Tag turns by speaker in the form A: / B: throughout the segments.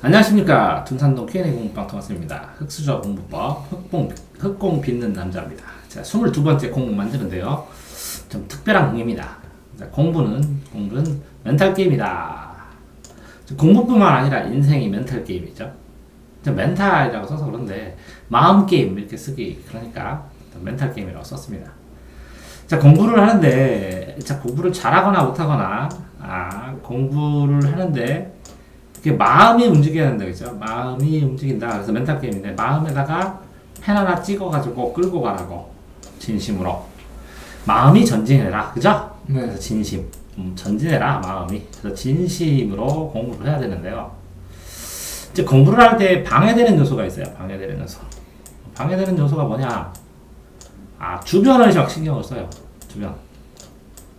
A: 안녕하십니까. 둔산동 Q&A 공부방 토마스입니다. 흑수저 공부법, 흑공 빚는 남자입니다. 자, 22번째 공부 만드는데요. 좀 특별한 공입니다. 자, 공부는 멘탈 게임이다. 공부뿐만 아니라 인생이 멘탈 게임이죠. 멘탈이라고 써서 그런데 마음 게임 이렇게 쓰기 그러니까 멘탈 게임이라고 썼습니다. 자, 공부를 하는데 공부를 잘하거나 못하거나 공부를 하는데 이게 마음이 움직여야 된다 그죠? 마음이 움직인다. 그래서 멘탈 게임인데 마음에다가 펜 하나 찍어가지고 끌고 가라고 진심으로 마음이 전진해라 그죠?
B: 네.
A: 그래서 진심 전진해라 마음이. 그래서 진심으로 공부를 해야 되는데요. 이제 공부를 할 때 방해되는 요소가 있어요. 방해되는 요소. 방해되는 요소가 뭐냐? 주변을 막 신경을 써요. 주변.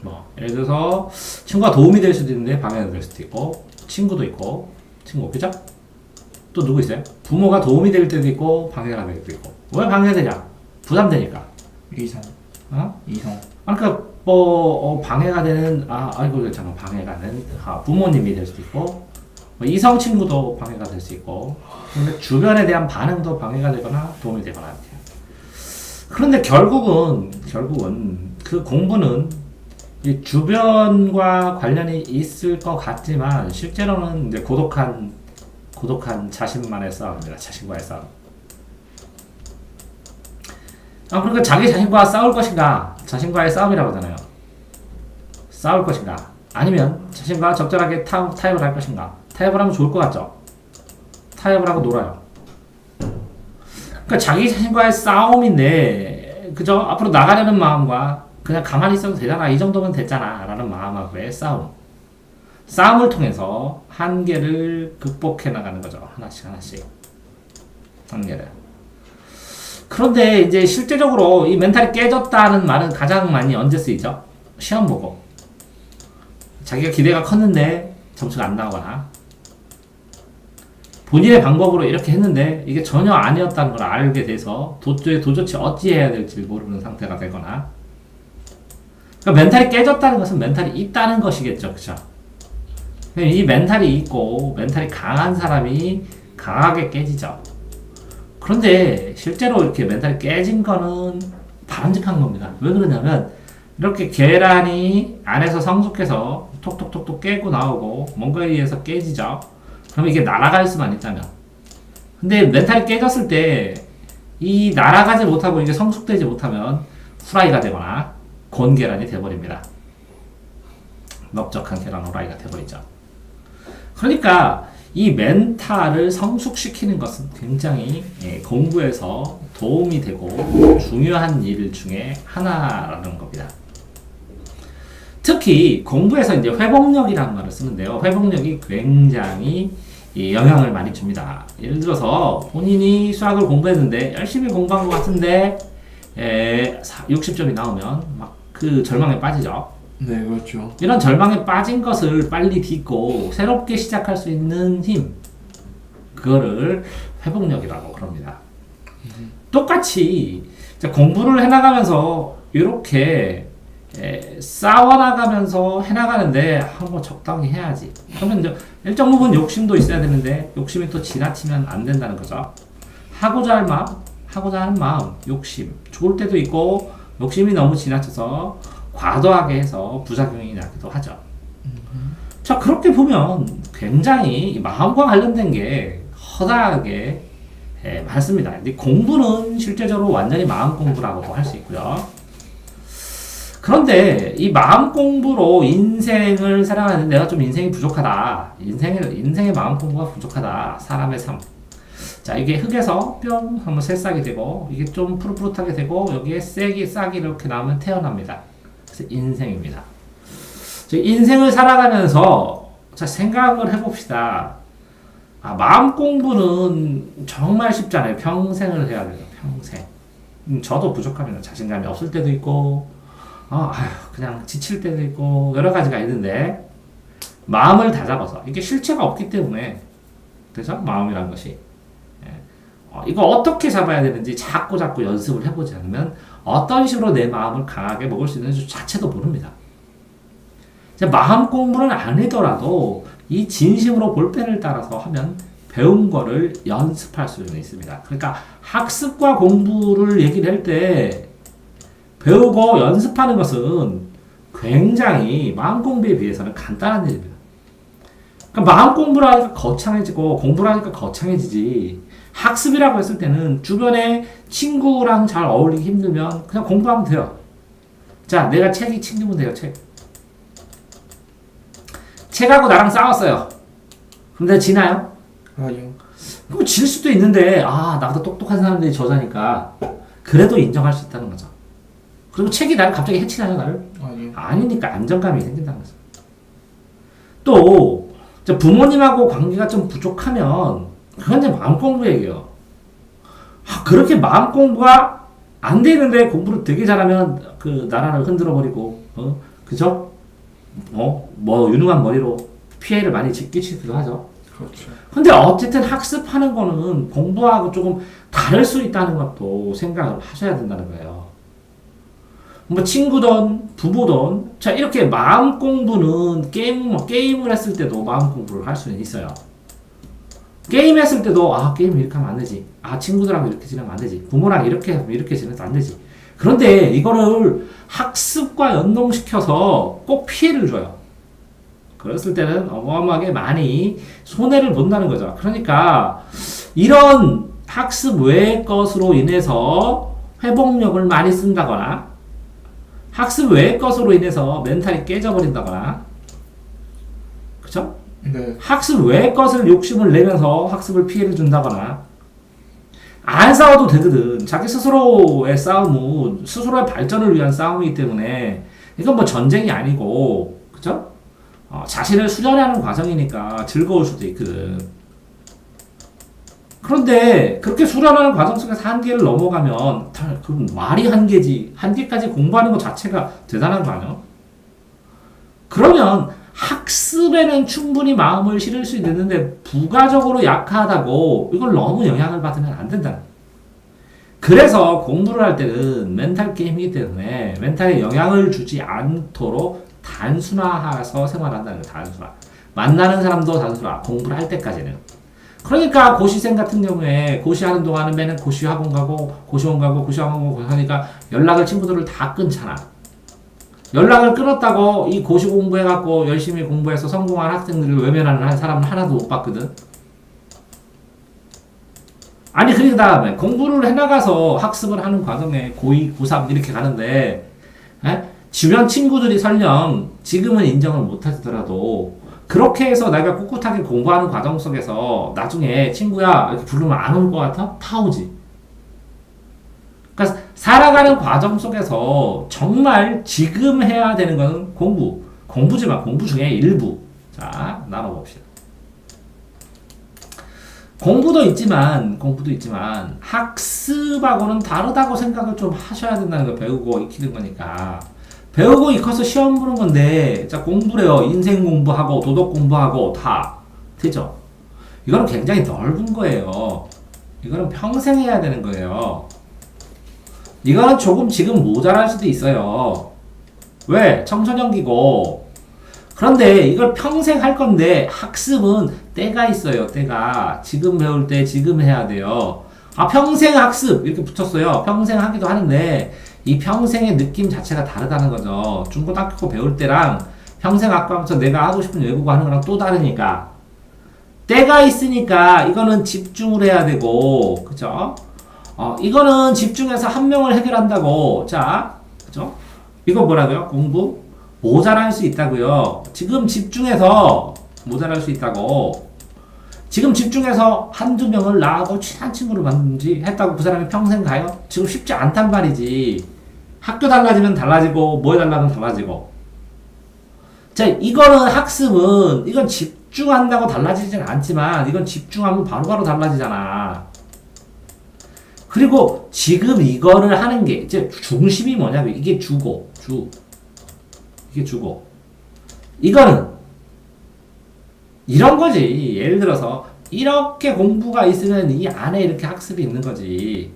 A: 뭐 예를 들어서 친구가 도움이 될 수도 있는데 방해가 될 수도 있고, 친구도 있고, 그죠? 또 누구 있어요? 부모가 도움이 될 때도 있고 방해가 될 때도 있고. 왜 방해되냐? 부담되니까.
B: 이성. 이성.
A: 그러니까 방해가 되는 아이고 그렇잖아. 방해가 되는 부모님이 될 수도 있고, 이성 친구도 방해가 될 수 있고, 근데 주변에 대한 반응도 방해가 되거나 도움이 되거나 해요. 그런데 결국은 그 공부는 이 주변과 관련이 있을 것 같지만 실제로는 이제 고독한 자신만의 싸움입니다. 자신과의 싸움. 그러니까 자기 자신과 싸울 것인가? 자신과의 싸움이라고 하잖아요. 싸울 것인가? 아니면 자신과 적절하게 타협을 할 것인가? 타협을 하면 좋을 것 같죠? 타협을 하고 놀아요. 그러니까 자기 자신과의 싸움인데, 그죠? 앞으로 나가려는 마음과 그냥 가만히 있어도 되잖아. 이 정도면 됐잖아. 라는 마음하고의 싸움. 싸움을 통해서 한계를 극복해 나가는 거죠. 하나씩. 한계를. 그런데 이제 실제적으로 이 멘탈이 깨졌다는 말은 가장 많이 언제 쓰이죠? 시험 보고. 자기가 기대가 컸는데 점수가 안 나오거나, 본인의 방법으로 이렇게 했는데 이게 전혀 아니었다는 걸 알게 돼서 도저히 어찌해야 될지 모르는 상태가 되거나. 그러니까 멘탈이 깨졌다는 것은 멘탈이 있다는 것이겠죠. 그쵸? 이 멘탈이 있고 멘탈이 강한 사람이 강하게 깨지죠. 그런데 실제로 이렇게 멘탈이 깨진 거는 바람직한 겁니다. 왜 그러냐면 이렇게 계란이 안에서 성숙해서 톡톡톡톡 깨고 나오고 뭔가에 의해서 깨지죠. 그럼 이게 날아갈 수만 있다면. 근데 멘탈이 깨졌을 때 이 날아가지 못하고 이게 성숙되지 못하면 후라이가 되거나 곤계란이 돼버립니다. 넓적한 계란 후라이가 돼버리죠. 그러니까 이 멘탈을 성숙시키는 것은 굉장히 공부에서 도움이 되고 중요한 일 중에 하나라는 겁니다. 특히 공부에서 이제 회복력이라는 말을 쓰는데요. 회복력이 굉장히 영향을 많이 줍니다. 예를 들어서 본인이 수학을 공부했는데 열심히 공부한 것 같은데 60점이 나오면 막 그 절망에 빠지죠.
B: 네, 그렇죠.
A: 이런 절망에 빠진 것을 빨리 딛고 새롭게 시작할 수 있는 힘, 그거를 회복력이라고 그럽니다. 똑같이 공부를 해나가면서 이렇게 싸워나가면서 해나가는데 한번 적당히 해야지. 그러면 이제 일정 부분 욕심도 있어야 되는데 욕심이 또 지나치면 안 된다는 거죠. 하고자 하는 마음, 욕심 좋을 때도 있고 욕심이 너무 지나쳐서 과도하게 해서 부작용이 나기도 하죠. 자, 그렇게 보면 굉장히 마음과 관련된 게 허다하게 많습니다. 근데 공부는 실제적으로 완전히 마음 공부라고도 할 수 있고요. 그런데 이 마음 공부로 인생을 살아가는데 내가 좀 인생이 부족하다. 인생의 마음 공부가 부족하다. 사람의 삶. 자, 이게 흙에서 뿅 하면 새싹이 되고, 이게 좀 푸릇푸릇하게 되고, 여기에 싹이 이렇게 나오면 태어납니다. 그래서 인생입니다. 인생을 살아가면서, 자, 생각을 해봅시다. 마음 공부는 정말 쉽지 않아요. 평생을 해야 돼요. 평생. 저도 부족합니다. 자신감이 없을 때도 있고, 그냥 지칠 때도 있고, 여러 가지가 있는데, 마음을 다잡아서, 이게 실체가 없기 때문에, 그죠? 마음이란 것이. 이거 어떻게 잡아야 되는지 자꾸 연습을 해보지 않으면 어떤 식으로 내 마음을 강하게 먹을 수 있는지 자체도 모릅니다. 마음 공부는 아니더라도 이 진심으로 볼펜을 따라서 하면 배운 거를 연습할 수는 있습니다. 그러니까 학습과 공부를 얘기를 할 때 배우고 연습하는 것은 굉장히 마음 공부에 비해서는 간단한 일입니다. 그러니까 마음 공부를 하니까 거창해지고 공부를 하니까 거창해지지. 학습이라고 했을 때는 주변에 친구랑 잘 어울리기 힘들면 그냥 공부하면 돼요. 자, 내가 책이 챙기면 돼요, 책. 책하고 나랑 싸웠어요. 그럼 내가 지나요?
B: 아니요.
A: 그럼 질 수도 있는데, 아, 나보다 똑똑한 사람들이 저자니까. 그래도 인정할 수 있다는 거죠. 그리고 책이 나를 갑자기 해치나요, 나를?
B: 아니요.
A: 아니니까 안정감이 생긴다는 거죠. 또, 부모님하고 관계가 좀 부족하면, 그건 이제 마음 공부 얘기예요. 아, 그렇게 마음 공부가 안 되는데 공부를 되게 잘하면 그 나라를 흔들어 버리고, 그죠? 뭐 유능한 머리로 피해를 많이 끼치기도 하죠.
B: 그렇죠.
A: 근데 어쨌든 학습하는 거는 공부하고 조금 다를 수 있다는 것도 생각을 하셔야 된다는 거예요. 뭐 친구든 부부든 자 이렇게 마음 공부는 게임을 했을 때도 마음 공부를 할 수는 있어요. 게임 했을 때도 아 게임 이렇게 하면 안 되지. 아 친구들하고 이렇게 지내면 안 되지. 부모랑 이렇게 하면 이렇게 지내면 안 되지. 그런데 이거를 학습과 연동시켜서 꼭 피해를 줘요. 그랬을 때는 어마어마하게 많이 손해를 본다는 거죠. 그러니까 이런 학습 외의 것으로 인해서 회복력을 많이 쓴다거나 학습 외의 것으로 인해서 멘탈이 깨져버린다거나 그쵸?
B: 네.
A: 학습 외의 것을 욕심을 내면서 학습을 피해를 준다거나 안 싸워도 되거든. 자기 스스로의 싸움은 스스로의 발전을 위한 싸움이기 때문에 이건 뭐 전쟁이 아니고 그쵸? 자신을 수련하는 과정이니까 즐거울 수도 있거든. 그런데 그렇게 수련하는 과정 속에서 한계를 넘어가면 그 말이 한계지. 한계까지 공부하는 것 자체가 대단한 거 아니야? 그러면 학습에는 충분히 마음을 실을 수 있는데 부가적으로 약하다고 이걸 너무 영향을 받으면 안 된다. 그래서 공부를 할 때는 멘탈 게임이기 때문에 멘탈에 영향을 주지 않도록 단순화해서 생활한다는 거예요. 단순화. 만나는 사람도 단순화. 공부를 할 때까지는. 그러니까 고시생 같은 경우에 고시하는 동안은 매년 고시 학원 가고 고시원 가고 고시학원 가고 하니까 연락을 친구들을 다 끊잖아. 연락을 끊었다고 이 고시 공부해갖고 열심히 공부해서 성공한 학생들을 외면하는 사람은 하나도 못 봤거든. 아니 그 다음에 공부를 해나가서 학습을 하는 과정에 고2, 고3 이렇게 가는데 주변 친구들이 설령 지금은 인정을 못하더라도 그렇게 해서 내가 꿋꿋하게 공부하는 과정 속에서 나중에 친구야 이렇게 부르면 안 올 것 같아? 다 오지. 그러니까 살아가는 과정 속에서 정말 지금 해야 되는 건 공부지만 공부 중에 일부. 자 나눠봅시다. 공부도 있지만 학습하고는 다르다고 생각을 좀 하셔야 된다는 거. 배우고 익히는 거니까. 배우고 익혀서 시험 보는 건데 자 공부래요. 인생 공부하고 도덕 공부하고 다 되죠. 이거는 굉장히 넓은 거예요. 이거는 평생 해야 되는 거예요. 이거는 조금 지금 모자랄 수도 있어요. 왜? 청소년기고. 그런데 이걸 평생 할 건데 학습은 때가 있어요. 때가. 지금 배울 때 지금 해야 돼요. 아 평생 학습 이렇게 붙였어요. 평생 하기도 하는데 이 평생의 느낌 자체가 다르다는 거죠. 중고등학교 배울 때랑 평생 학과부터 내가 하고 싶은 외국어 하는 거랑 또 다르니까. 때가 있으니까 이거는 집중을 해야 되고, 그죠? 이거는 집중해서 한 명을 해결한다고. 자, 그죠? 이거 뭐라고요? 공부? 모자랄 수 있다고요. 지금 집중해서 모자랄 수 있다고. 지금 집중해서 한두 명을 나하고 친한 친구를 만든지 했다고 그 사람이 평생 가요? 지금 쉽지 않단 말이지. 학교 달라지면 달라지고 뭐에 달라지면 달라지고. 자, 이거는 학습은 이건 집중한다고 달라지진 않지만 이건 집중하면 바로바로 달라지잖아. 그리고 지금 이거를 하는 게 이제 중심이 뭐냐면 이게 이게 주고 이거는 이런 거지. 예를 들어서 이렇게 공부가 있으면 이 안에 이렇게 학습이 있는 거지.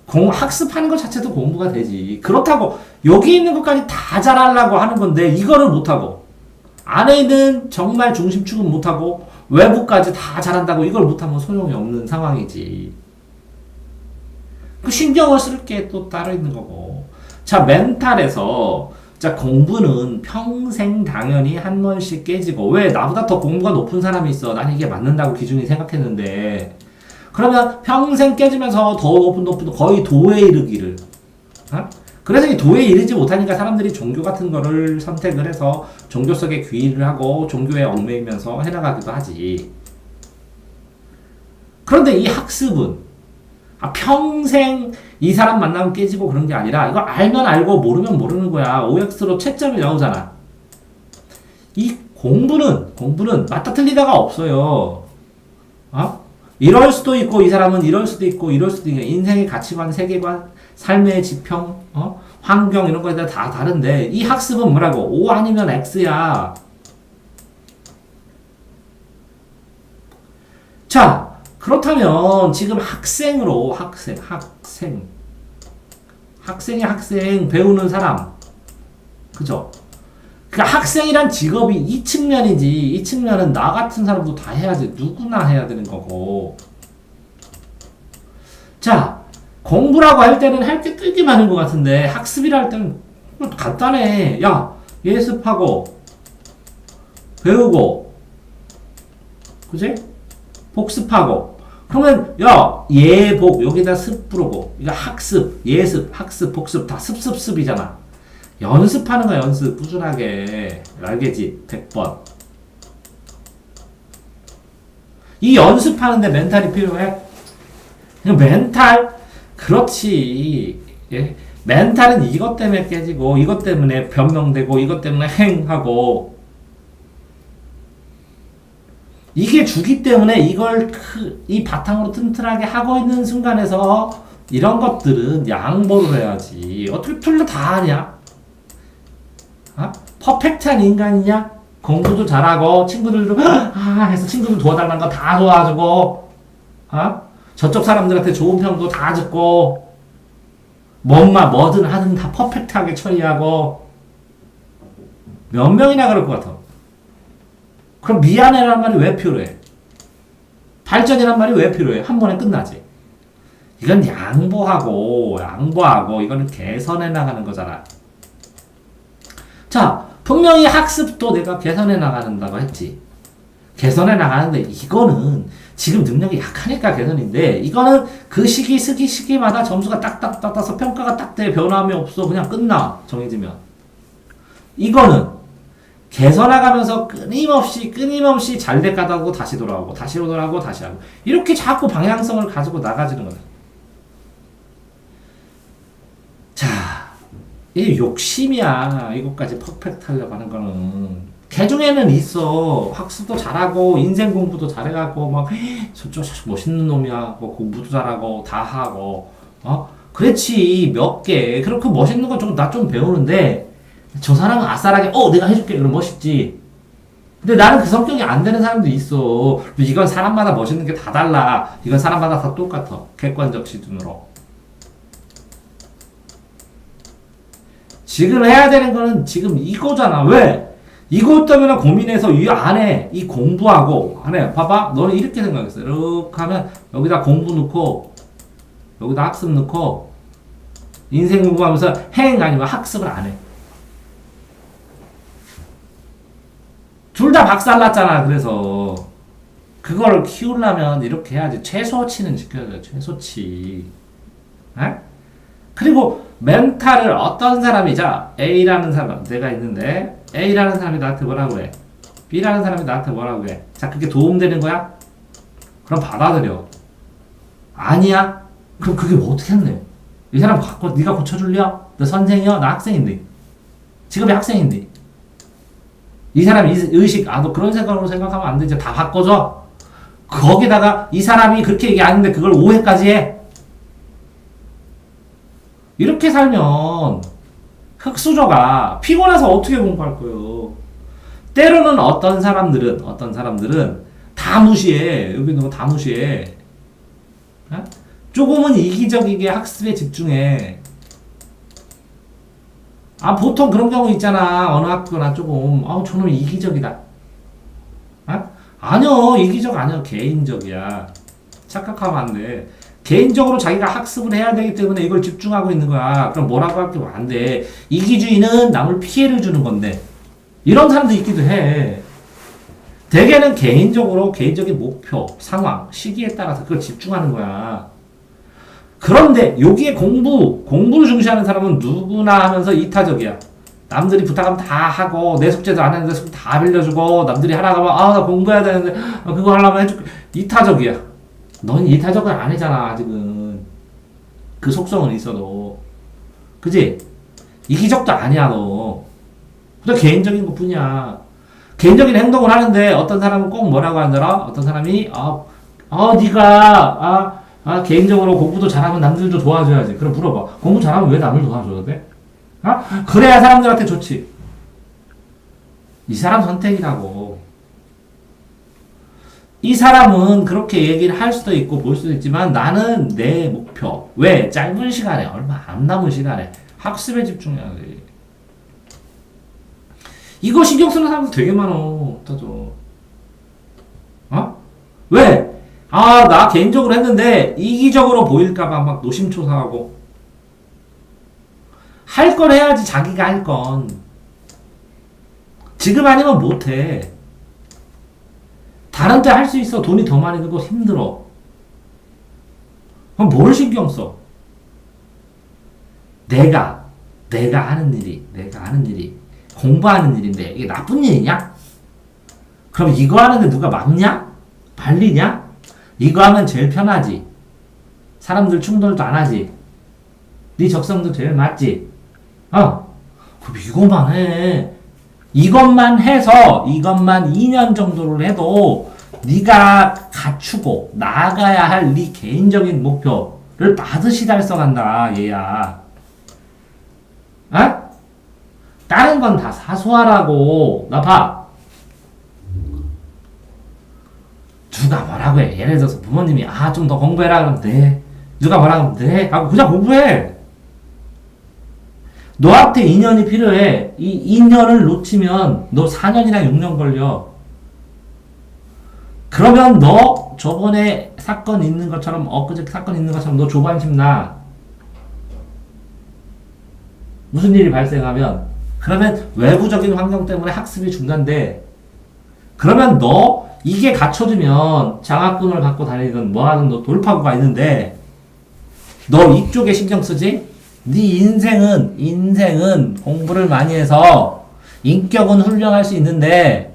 A: 학습하는 것 자체도 공부가 되지. 그렇다고 여기 있는 것까지 다 잘하려고 하는 건데 이거를 못하고 안에 있는 정말 중심 취급 못하고 외부까지 다 잘한다고 이걸 못하면 소용이 없는 상황이지. 그 신경을 쓸 게 또 따로 있는 거고. 자, 멘탈에서 자, 공부는 평생 당연히 한 번씩 깨지고, 왜? 나보다 더 공부가 높은 사람이 있어. 난 이게 맞는다고 기준이 생각했는데, 그러면 평생 깨지면서 더 높은 거의 도에 이르기를. 어? 그래서 이 도에 이르지 못하니까 사람들이 종교 같은 거를 선택을 해서 종교 속에 귀의를 하고 종교에 얽매이면서 해나가기도 하지. 그런데 이 학습은 평생 이 사람 만나면 깨지고 그런 게 아니라 이거 알면 알고 모르면 모르는 거야. OX로 채점이 나오잖아. 이 공부는 맞다 틀리다가 없어요. 이럴 수도 있고 이 사람은 이럴 수도 있고 이럴 수도 있고 인생의 가치관, 세계관, 삶의 지평, 환경 이런 거에 대해 다 다른데 이 학습은 뭐라고? O 아니면 X야. 자, 그렇다면 지금 학생으로 학생 배우는 사람, 그죠? 그러니까 학생이란 직업이 이 측면이지. 이 측면은 나 같은 사람도 다 해야지. 누구나 해야 되는 거고. 자, 공부라고 할 때는 할 게 되게 많은 것 같은데 학습이라 할 때는 간단해. 야, 예습하고 배우고, 그지? 복습하고. 그러면 야, 예복 여기다 습 부르고, 이거 학습, 예습, 학습, 복습 다 습습습이잖아. 연습하는 거야, 연습. 꾸준하게. 알겠지? 100번. 이 연습하는데 멘탈이 필요해? 멘탈? 그렇지. 예? 멘탈은 이것 때문에 깨지고, 이것 때문에 변명되고, 이것 때문에 행하고, 이게 주기 때문에 이걸 이 바탕으로 튼튼하게 하고 있는 순간에서 이런 것들은 양보를 해야지. 어떻게 둘 다 하냐? 퍼펙트한 인간이냐? 공부도 잘하고 친구들도 해서 친구들 도와달라는 거 다 도와주고, 저쪽 사람들한테 좋은 평도 다 듣고, 뭐든 하든 다 퍼펙트하게 처리하고. 몇 명이나 그럴 것 같아. 그럼 미안해라는 말이 왜 필요해? 발전이란 말이 왜 필요해? 한 번에 끝나지. 이건 양보하고 이거는 개선해 나가는 거잖아. 자, 분명히 학습도 내가 개선해 나가는다고 했지. 개선해 나가는데 이거는 지금 능력이 약하니까 개선인데, 이거는 그 시기마다 점수가 딱딱 따서 평가가 딱 돼. 변함이 없어. 그냥 끝나. 정해지면. 이거는 개선해가면서 끊임없이 잘 돼가다고 다시 돌아오고 다시 하고 이렇게 자꾸 방향성을 가지고 나가지는 거다. 자, 이 욕심이야. 이것까지 퍼펙트 하려고 하는 거는. 개중에는 있어. 학습도 잘하고 인생 공부도 잘해가고 막 저쪽 멋있는 놈이야. 뭐 공부도 잘하고 다 하고. 그렇지. 몇 개. 그렇게 멋있는 거 나 좀 배우는데, 저 사람은 아싸라게 내가 해줄게. 그럼 멋있지. 근데 나는 그 성격이 안 되는 사람도 있어. 이건 사람마다 멋있는 게 다 달라. 이건 사람마다 다 똑같아. 객관적 기준으로. 지금 해야 되는 거는 지금 이거잖아. 왜? 이것 때문에 고민해서 이 안에 이 공부하고 안에 봐봐. 너는 이렇게 생각했어. 이렇게 하면 여기다 공부 넣고 여기다 학습 넣고 인생 공부하면서 행 아니면 학습을 안 해. 둘 다 박살났잖아. 그래서 그걸 키우려면 이렇게 해야지. 최소치는 지켜야 돼. 최소치. 에? 그리고 멘탈을 어떤 사람이, 자, A라는 사람 내가 있는데 A라는 사람이 나한테 뭐라고 해? B라는 사람이 나한테 뭐라고 해? 자, 그게 도움되는 거야? 그럼 받아들여. 아니야? 그럼 그게 뭐 어떻게 했네? 이 사람 갖고 네가 고쳐줄려? 너 선생이야? 나 학생인데. 직업이 학생인데. 이 사람 의식, 너 그런 생각으로 생각하면 안 되지. 다 바꿔줘. 거기다가 이 사람이 그렇게 얘기 안 했는데 그걸 오해까지 해. 이렇게 살면 흙수저가 피곤해서 어떻게 공부할 거예요. 때로는 어떤 사람들은 다 무시해. 여기 있는 거 다 무시해. 조금은 이기적이게 학습에 집중해. 아, 보통 그런 경우 있잖아. 어느 학교나 조금, 저놈 이기적이다. 아니요, 이기적 아니야. 개인적이야. 착각하면 안 돼. 개인적으로 자기가 학습을 해야 되기 때문에 이걸 집중하고 있는 거야. 그럼 뭐라고 할 게 안 돼. 이기주의는 남을 피해를 주는 건데. 이런 사람도 있기도 해. 대개는 개인적으로, 개인적인 목표, 상황, 시기에 따라서 그걸 집중하는 거야. 그런데 여기에 공부를 중시하는 사람은 누구나 하면서 이타적이야. 남들이 부탁하면 다 하고 내 숙제도 안 했는데 숙제 다 빌려주고 남들이 하라고 하면 나 공부해야 되는데 그거 하려면 해줄게. 이타적이야. 넌 이타적은 아니잖아 아직은. 그 속성은 있어도. 그지? 이기적도 아니야 너. 그냥 개인적인 것 뿐이야. 개인적인 행동을 하는데 어떤 사람은 꼭 뭐라고 하더라? 어떤 사람이 네가 개인적으로 공부도 잘하면 남들도 도와줘야지. 그럼 물어봐. 공부 잘하면 왜 남을 도와줘야 돼? 그래야 사람들한테 좋지. 이 사람 선택이라고. 이 사람은 그렇게 얘기를 할 수도 있고 볼 수도 있지만 나는 내 목표. 왜? 짧은 시간에, 얼마 안 남은 시간에 학습에 집중해야 돼. 이거 신경 쓰는 사람도 되게 많어. 어떠죠? 왜? 나 개인적으로 했는데 이기적으로 보일까봐 막 노심초사하고. 할 걸 해야지 자기가 할 건. 지금 아니면 못해. 다른 때 할 수 있어. 돈이 더 많이 들고 힘들어. 그럼 뭘 신경 써? 내가 하는 일이 공부하는 일인데 이게 나쁜 일이냐? 그럼 이거 하는데 누가 막냐? 발리냐? 이거 하면 제일 편하지. 사람들 충돌도 안 하지. 네 적성도 제일 맞지. 그럼 이것만 해. 이것만 해서 이것만 2년 정도를 해도 네가 갖추고 나아가야 할 네 개인적인 목표를 반드시 달성한다 얘야. 다른 건 다 사소하라고. 나 봐. 누가 뭐라고 해. 예를 들어서 부모님이 좀 더 공부해라 그러면 돼. 누가 뭐라고 하면 돼. 하고 그냥 공부해. 너한테 2년이 필요해. 이 2년을 놓치면 너 4년이나 6년 걸려. 그러면 너 저번에 사건 있는 것처럼 엊그저께 사건 있는 것처럼 너 조반심 나. 무슨 일이 발생하면 그러면 외부적인 환경 때문에 학습이 중단돼. 그러면 너 이게 갖춰지면 장학금을 갖고 다니든 뭐하든 너 돌파구가 있는데 너 이쪽에 신경 쓰지? 네 인생은 공부를 많이 해서 인격은 훌륭할 수 있는데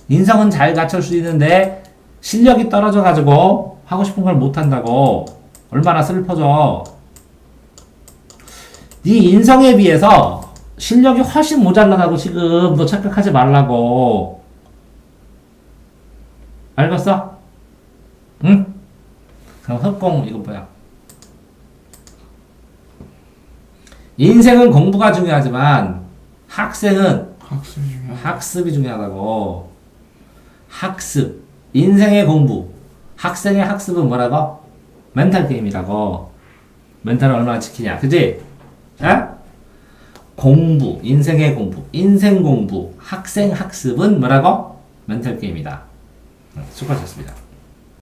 A: 인성은 잘 갖출 수 있는데 실력이 떨어져가지고 하고 싶은 걸 못한다고. 얼마나 슬퍼져. 네 인성에 비해서 실력이 훨씬 모자라다고 지금 너 착각하지 말라고. 알겠어? 응? 그럼 흑공 이거 뭐야? 인생은 공부가 중요하지만 학생은 학습이 중요하다고. 학습. 인생의 공부. 학생의 학습은 뭐라고? 멘탈 게임이라고. 멘탈을 얼마나 지키냐. 그지? 공부. 인생의 공부. 인생 공부. 학생 학습은 뭐라고? 멘탈 게임이다. 수고하셨습니다.